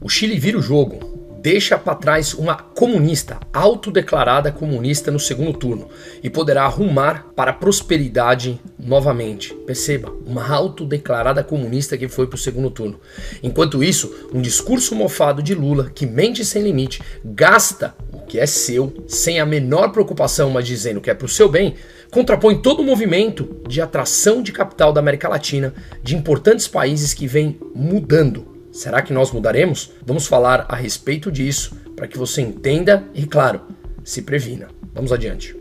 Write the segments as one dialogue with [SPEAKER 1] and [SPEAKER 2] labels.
[SPEAKER 1] O Chile vira o jogo, deixa para trás uma comunista, autodeclarada comunista no segundo turno e poderá arrumar para a prosperidade novamente. Perceba, uma autodeclarada comunista que foi para o segundo turno. Enquanto isso, um discurso mofado de Lula, que mente sem limite, gasta o que é seu, sem a menor preocupação, mas dizendo que é para o seu bem, contrapõe todo o movimento de atração de capital da América Latina, de importantes países que vem mudando. Será que nós mudaremos? Vamos falar a respeito disso para que você entenda e, claro, se previna. Vamos adiante.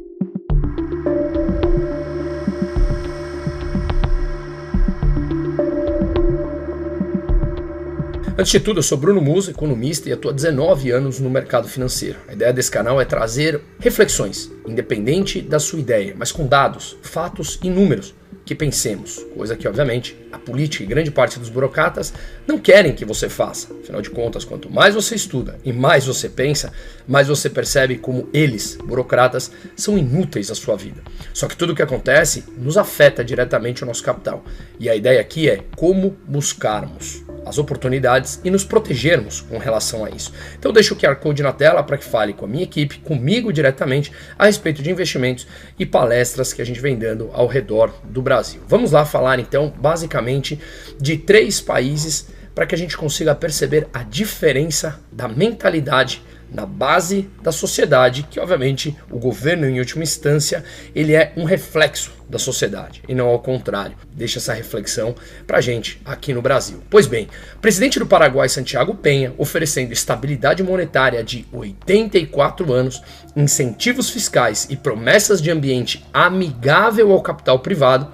[SPEAKER 1] Antes de tudo, eu sou Bruno Musa, economista e atuo há 19 anos no mercado financeiro. A ideia desse canal é trazer reflexões, independente da sua ideia, mas com dados, fatos e números que pensemos, coisa que, obviamente, a política e grande parte dos burocratas não querem que você faça. Afinal de contas, quanto mais você estuda e mais você pensa, mais você percebe como eles, burocratas, são inúteis à sua vida. Só que tudo o que acontece nos afeta diretamente o nosso capital. E a ideia aqui é como buscarmos as oportunidades e nos protegermos com relação a isso. Então deixo o QR Code na tela para que fale com a minha equipe, comigo diretamente, a respeito de investimentos e palestras que a gente vem dando ao redor do Brasil. Vamos lá falar então basicamente de 3 países para que a gente consiga perceber a diferença da mentalidade na base da sociedade, que obviamente o governo em última instância ele é um reflexo da sociedade e não ao contrário. Deixa essa reflexão pra gente aqui no Brasil. Pois bem, o presidente do Paraguai, Santiago Peña, oferecendo estabilidade monetária de 84 anos, incentivos fiscais e promessas de ambiente amigável ao capital privado,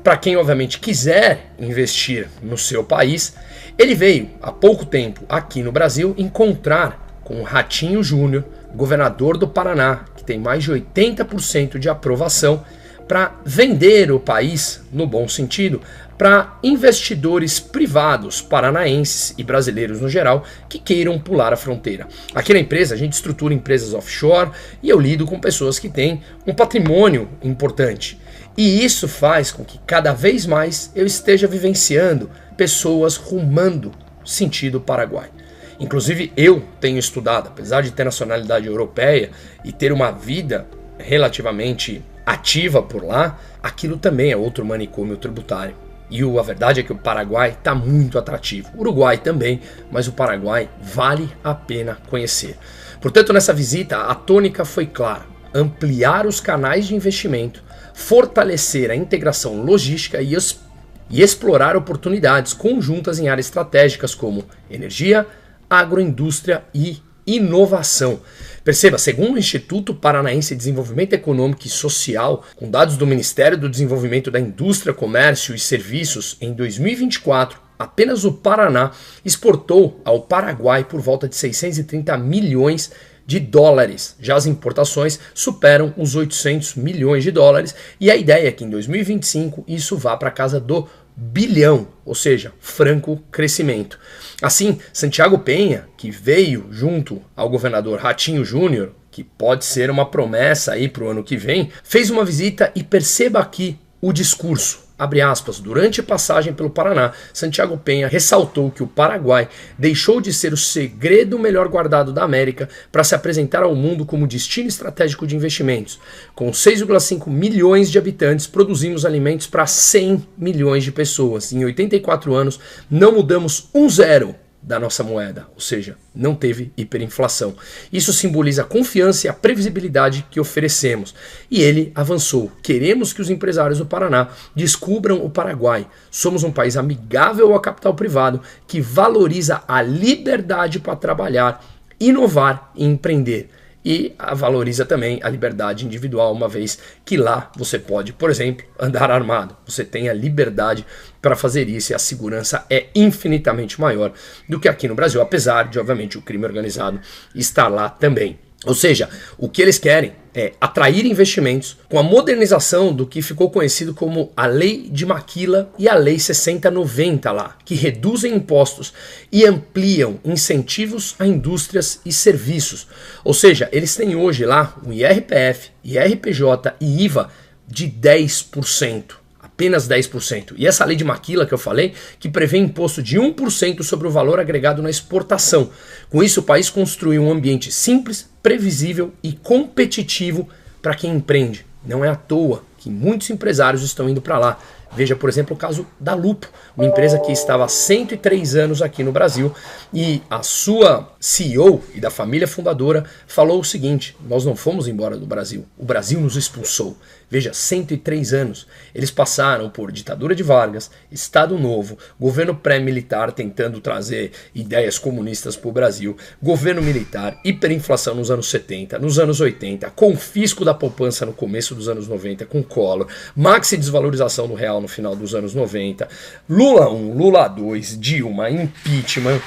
[SPEAKER 1] para quem obviamente quiser investir no seu país, ele veio há pouco tempo aqui no Brasil encontrar com o Ratinho Júnior, governador do Paraná, que tem mais de 80% de aprovação, para vender o país, no bom sentido, para investidores privados paranaenses e brasileiros no geral que queiram pular a fronteira. Aqui na empresa a gente estrutura empresas offshore e eu lido com pessoas que têm um patrimônio importante. E isso faz com que cada vez mais eu esteja vivenciando pessoas rumando sentido Paraguai. Inclusive eu tenho estudado, apesar de ter nacionalidade europeia e ter uma vida relativamente ativa por lá, aquilo também é outro manicômio tributário. E a verdade é que o Paraguai está muito atrativo. O Uruguai também, mas o Paraguai vale a pena conhecer. Portanto, nessa visita, a tônica foi clara: ampliar os canais de investimento, fortalecer a integração logística e explorar oportunidades conjuntas em áreas estratégicas como energia, agroindústria e inovação. Perceba, segundo o Instituto Paranaense de Desenvolvimento Econômico e Social, com dados do Ministério do Desenvolvimento da Indústria, Comércio e Serviços, em 2024, apenas o Paraná exportou ao Paraguai por volta de 630 milhões de dólares. Já as importações superam os 800 milhões de dólares e a ideia é que em 2025 isso vá para casa do bilhão, ou seja, franco crescimento. Assim, Santiago Peña, que veio junto ao governador Ratinho Júnior, que pode ser uma promessa aí para o ano que vem, fez uma visita e perceba aqui o discurso. Abre aspas, durante a passagem pelo Paraná, Santiago Peña ressaltou que o Paraguai deixou de ser o segredo melhor guardado da América para se apresentar ao mundo como destino estratégico de investimentos. Com 6,5 milhões de habitantes, produzimos alimentos para 100 milhões de pessoas. Em 84 anos, não mudamos um zero da nossa moeda, ou seja, não teve hiperinflação. Isso simboliza a confiança e a previsibilidade que oferecemos. E ele avançou: queremos que os empresários do Paraná descubram o Paraguai. Somos um país amigável ao capital privado que valoriza a liberdade para trabalhar, inovar e empreender. E valoriza também a liberdade individual, uma vez que lá você pode, por exemplo, andar armado. Você tem a liberdade para fazer isso e a segurança é infinitamente maior do que aqui no Brasil, apesar de, obviamente, o crime organizado estar lá também. Ou seja, o que eles querem é atrair investimentos com a modernização do que ficou conhecido como a Lei de Maquila e a Lei 6090 lá, que reduzem impostos e ampliam incentivos a indústrias e serviços. Ou seja, eles têm hoje lá um IRPF, IRPJ e IVA de 10%. apenas 10%. E essa lei de Maquila que eu falei, que prevê imposto de 1% sobre o valor agregado na exportação. Com isso, o país construiu um ambiente simples, previsível e competitivo para quem empreende. Não é à toa que muitos empresários estão indo para lá. Veja, por exemplo, o caso da Lupo, uma empresa que estava há 103 anos aqui no Brasil, e a sua CEO e da família fundadora falou o seguinte: nós não fomos embora do Brasil, o Brasil nos expulsou. Veja, 103 anos. Eles passaram por ditadura de Vargas, Estado Novo, governo pré-militar tentando trazer ideias comunistas para o Brasil, governo militar, hiperinflação nos anos 70, nos anos 80, confisco da poupança no começo dos anos 90 com Collor, maxi desvalorização do real no final dos anos 90, Lula 1, Lula 2, Dilma, impeachment,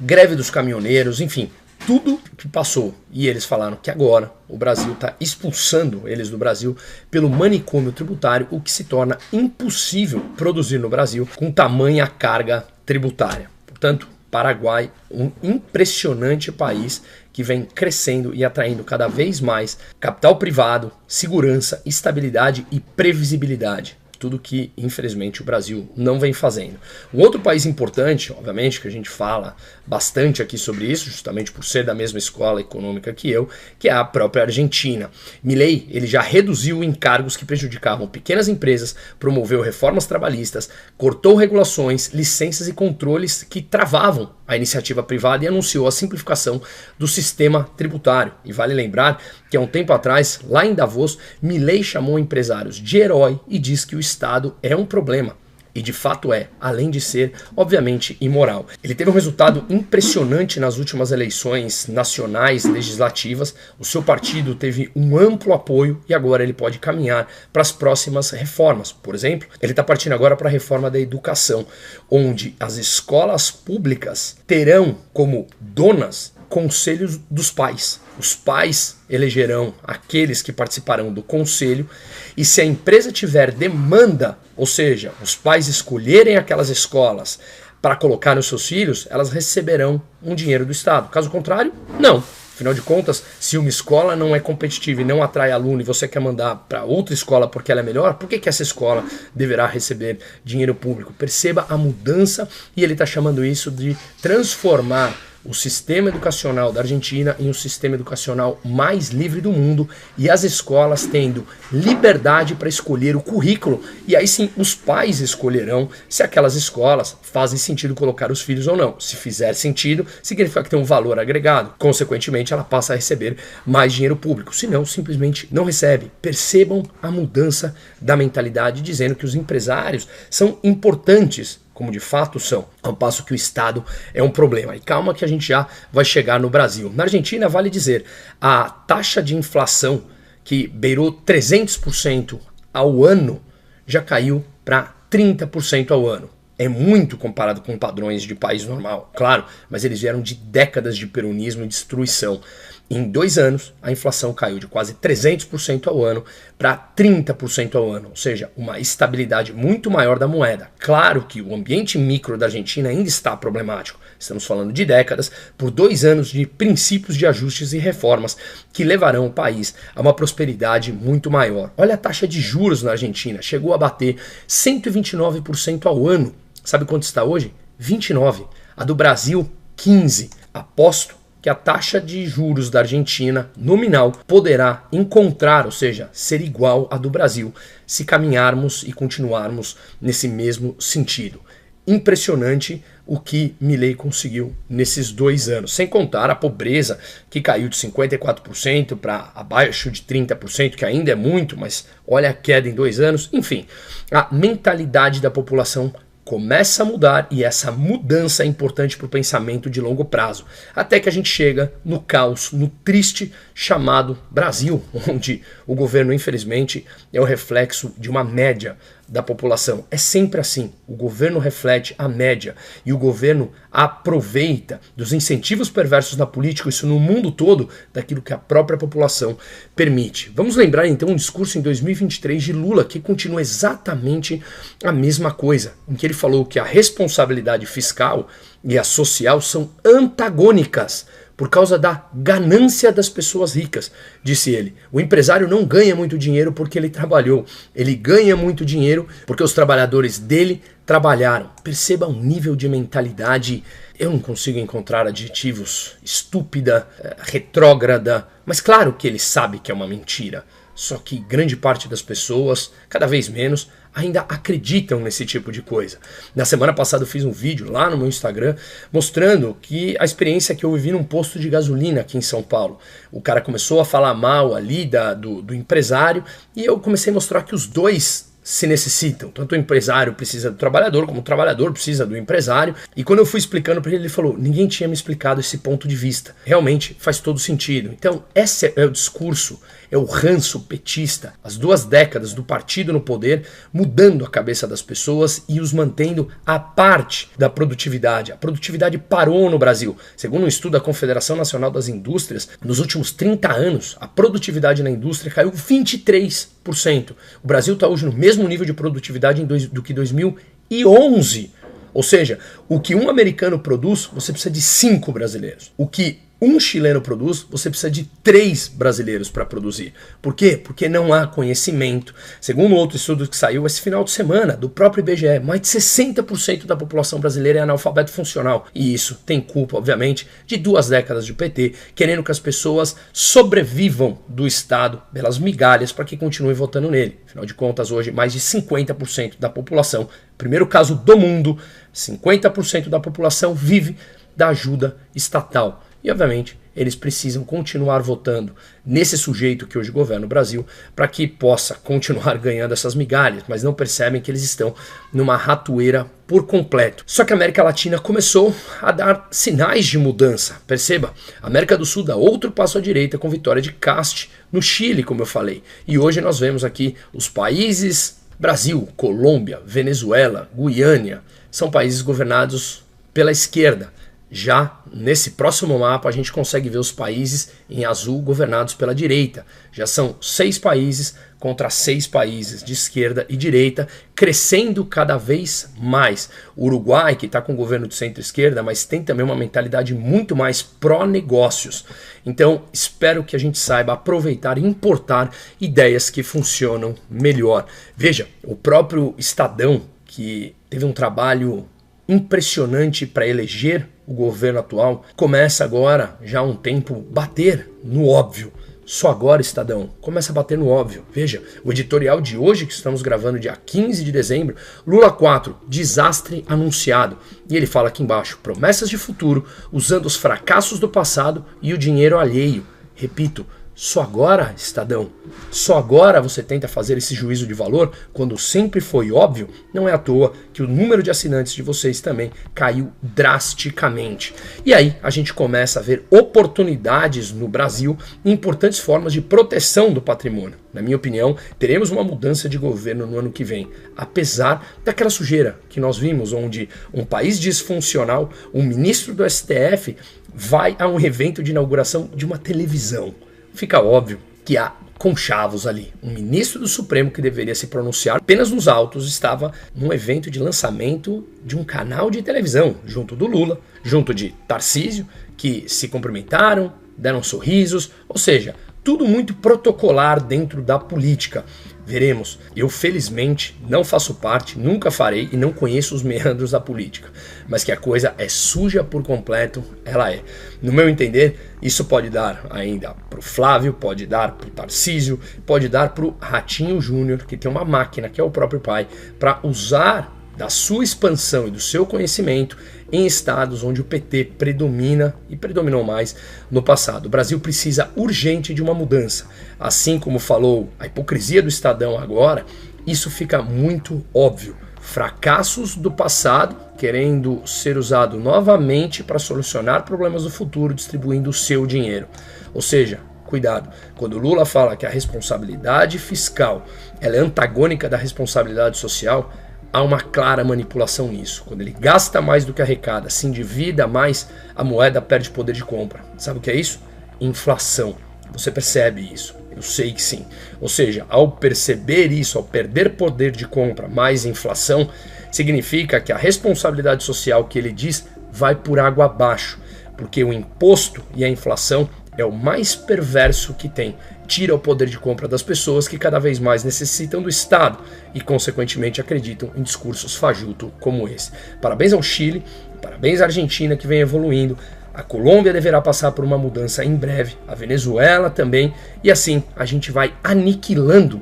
[SPEAKER 1] greve dos caminhoneiros, enfim, tudo que passou. E eles falaram que agora o Brasil está expulsando eles do Brasil pelo manicômio tributário, o que se torna impossível produzir no Brasil com tamanha carga tributária. Portanto, Paraguai, um impressionante país que vem crescendo e atraindo cada vez mais capital privado, segurança, estabilidade e previsibilidade. Tudo que, infelizmente, o Brasil não vem fazendo. Um outro país importante, obviamente, que a gente fala bastante aqui sobre isso, justamente por ser da mesma escola econômica que eu, que é a própria Argentina. Milei, ele já reduziu encargos que prejudicavam pequenas empresas, promoveu reformas trabalhistas, cortou regulações, licenças e controles que travavam a iniciativa privada e anunciou a simplificação do sistema tributário. E vale lembrar que há um tempo atrás, lá em Davos, Milei chamou empresários de herói e diz que o Estado é um problema. E de fato é, além de ser, obviamente, imoral. Ele teve um resultado impressionante nas últimas eleições nacionais legislativas. O seu partido teve um amplo apoio e agora ele pode caminhar para as próximas reformas. Por exemplo, ele está partindo agora para a reforma da educação, onde as escolas públicas terão como donas conselhos dos pais. Os pais elegerão aqueles que participarão do conselho e se a empresa tiver demanda, ou seja, os pais escolherem aquelas escolas para colocar nos seus filhos, elas receberão um dinheiro do Estado. Caso contrário, não. Afinal de contas, se uma escola não é competitiva e não atrai aluno e você quer mandar para outra escola porque ela é melhor, por que essa escola deverá receber dinheiro público? Perceba a mudança e ele está chamando isso de transformar o sistema educacional da Argentina em o sistema educacional mais livre do mundo e as escolas tendo liberdade para escolher o currículo e aí sim os pais escolherão se aquelas escolas fazem sentido colocar os filhos ou não. Se fizer sentido, significa que tem um valor agregado. Consequentemente, ela passa a receber mais dinheiro público. Se não, simplesmente não recebe. Percebam a mudança da mentalidade dizendo que os empresários são importantes, como de fato são, ao passo que o Estado é um problema. E calma que a gente já vai chegar no Brasil. Na Argentina, vale dizer, a taxa de inflação que beirou 300% ao ano já caiu para 30% ao ano. É muito comparado com padrões de país normal, claro, mas eles vieram de décadas de peronismo e destruição. Em 2 anos, a inflação caiu de quase 300% ao ano para 30% ao ano, ou seja, uma estabilidade muito maior da moeda. Claro que o ambiente micro da Argentina ainda está problemático. Estamos falando de décadas, por 2 anos de princípios de ajustes e reformas que levarão o país a uma prosperidade muito maior. Olha a taxa de juros na Argentina, chegou a bater 129% ao ano. Sabe quanto está hoje? 29%. A do Brasil, 15%. Aposto que a taxa de juros da Argentina nominal poderá encontrar, ou seja, ser igual à do Brasil, se caminharmos e continuarmos nesse mesmo sentido. Impressionante o que Milei conseguiu nesses 2 anos, sem contar a pobreza que caiu de 54% para abaixo de 30%, que ainda é muito, mas olha a queda em 2 anos. Enfim, a mentalidade da população começa a mudar e essa mudança é importante para o pensamento de longo prazo. Até que a gente chega no caos, no triste chamado Brasil, onde o governo, infelizmente, é o reflexo de uma média da população. É sempre assim. O governo reflete a média e o governo aproveita dos incentivos perversos na política, isso no mundo todo, daquilo que a própria população permite. Vamos lembrar então um discurso em 2023 de Lula que continua exatamente a mesma coisa, em que ele falou que a responsabilidade fiscal e a social são antagônicas por causa da ganância das pessoas ricas, disse ele. O empresário não ganha muito dinheiro porque ele trabalhou, ele ganha muito dinheiro porque os trabalhadores dele trabalharam. Perceba um nível de mentalidade, eu não consigo encontrar adjetivos, estúpida, retrógrada, mas claro que ele sabe que é uma mentira. Só que grande parte das pessoas, cada vez menos, ainda acreditam nesse tipo de coisa. Na semana passada eu fiz um vídeo lá no meu Instagram mostrando que a experiência que eu vivi num posto de gasolina aqui em São Paulo. O cara começou a falar mal ali do empresário e eu comecei a mostrar que os dois se necessitam. Tanto o empresário precisa do trabalhador, como o trabalhador precisa do empresário. E quando eu fui explicando para ele, ele falou, ninguém tinha me explicado esse ponto de vista. Realmente faz todo sentido. Então esse é o discurso, é o ranço petista. As 2 décadas do partido no poder, mudando a cabeça das pessoas e os mantendo à parte da produtividade. A produtividade parou no Brasil. Segundo um estudo da Confederação Nacional das Indústrias, nos últimos 30 anos, a produtividade na indústria caiu 23%. O Brasil está hoje no mesmo nível de produtividade do que 2011. Ou seja, o que um americano produz, você precisa de 5 brasileiros. O que um chileno produz, você precisa de 3 brasileiros para produzir. Por quê? Porque não há conhecimento. Segundo outro estudo que saiu esse final de semana, do próprio IBGE, mais de 60% da população brasileira é analfabeto funcional. E isso tem culpa, obviamente, de 2 décadas de PT, querendo que as pessoas sobrevivam do Estado pelas migalhas para que continuem votando nele. Afinal de contas, hoje, mais de 50% da população, primeiro caso do mundo, 50% da população vive da ajuda estatal. E, obviamente, eles precisam continuar votando nesse sujeito que hoje governa o Brasil para que possa continuar ganhando essas migalhas, mas não percebem que eles estão numa ratoeira por completo. Só que a América Latina começou a dar sinais de mudança. Perceba, a América do Sul dá outro passo à direita com vitória de Kast no Chile, como eu falei. E hoje nós vemos aqui os países Brasil, Colômbia, Venezuela, Guiana, são países governados pela esquerda. Já nesse próximo mapa a gente consegue ver os países em azul governados pela direita. Já são 6 países contra 6 países de esquerda e direita, crescendo cada vez mais. O Uruguai, que está com um governo de centro-esquerda, mas tem também uma mentalidade muito mais pró-negócios. Então espero que a gente saiba aproveitar e importar ideias que funcionam melhor. Veja, o próprio Estadão, que teve um trabalho impressionante para eleger o governo atual, começa agora, já há um tempo, bater no óbvio. Só agora, Estadão, começa a bater no óbvio. Veja, o editorial de hoje, que estamos gravando dia 15 de dezembro, Lula 4, desastre anunciado. E ele fala aqui embaixo, promessas de futuro, usando os fracassos do passado e o dinheiro alheio. Repito, só agora, Estadão, só agora você tenta fazer esse juízo de valor quando sempre foi óbvio. Não é à toa que o número de assinantes de vocês também caiu drasticamente. E aí a gente começa a ver oportunidades no Brasil e importantes formas de proteção do patrimônio. Na minha opinião, teremos uma mudança de governo no ano que vem, apesar daquela sujeira que nós vimos, onde um país disfuncional, um ministro do STF vai a um evento de inauguração de uma televisão. Fica óbvio que há conchavos ali. Um ministro do Supremo que deveria se pronunciar apenas nos autos estava num evento de lançamento de um canal de televisão, junto do Lula, junto de Tarcísio, que se cumprimentaram, deram sorrisos, ou seja, tudo muito protocolar dentro da política. Veremos. Eu, felizmente, não faço parte, nunca farei e não conheço os meandros da política. Mas que a coisa é suja por completo, ela é. No meu entender, isso pode dar ainda para o Flávio, pode dar para o Tarcísio, pode dar para o Ratinho Júnior, que tem uma máquina, que é o próprio pai, para usar da sua expansão e do seu conhecimento em estados onde o PT predomina e predominou mais no passado. O Brasil precisa urgente de uma mudança. Assim como falou a hipocrisia do Estadão agora, isso fica muito óbvio. Fracassos do passado querendo ser usado novamente para solucionar problemas do futuro, distribuindo o seu dinheiro. Ou seja, cuidado, quando o Lula fala que a responsabilidade fiscal ela é antagônica da responsabilidade social, há uma clara manipulação nisso. Quando ele gasta mais do que arrecada, se endivida mais, a moeda perde poder de compra. Sabe o que é isso? Inflação. Você percebe isso? Eu sei que sim. Ou seja, ao perceber isso, ao perder poder de compra mais inflação, significa que a responsabilidade social que ele diz vai por água abaixo, porque o imposto e a inflação é o mais perverso que tem. Tira o poder de compra das pessoas que cada vez mais necessitam do Estado e, consequentemente, acreditam em discursos fajutos como esse. Parabéns ao Chile, parabéns à Argentina que vem evoluindo, a Colômbia deverá passar por uma mudança em breve, a Venezuela também, e assim a gente vai aniquilando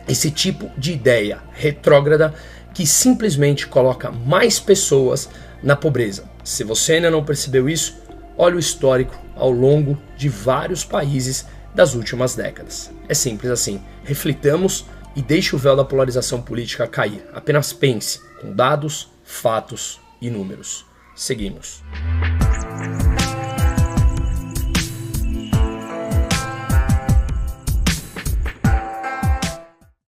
[SPEAKER 1] esse tipo de ideia retrógrada que simplesmente coloca mais pessoas na pobreza. Se você ainda não percebeu isso, olha o histórico ao longo de vários países das últimas décadas. É simples assim. Reflitamos e deixe o véu da polarização política cair. Apenas pense com dados, fatos e números. Seguimos.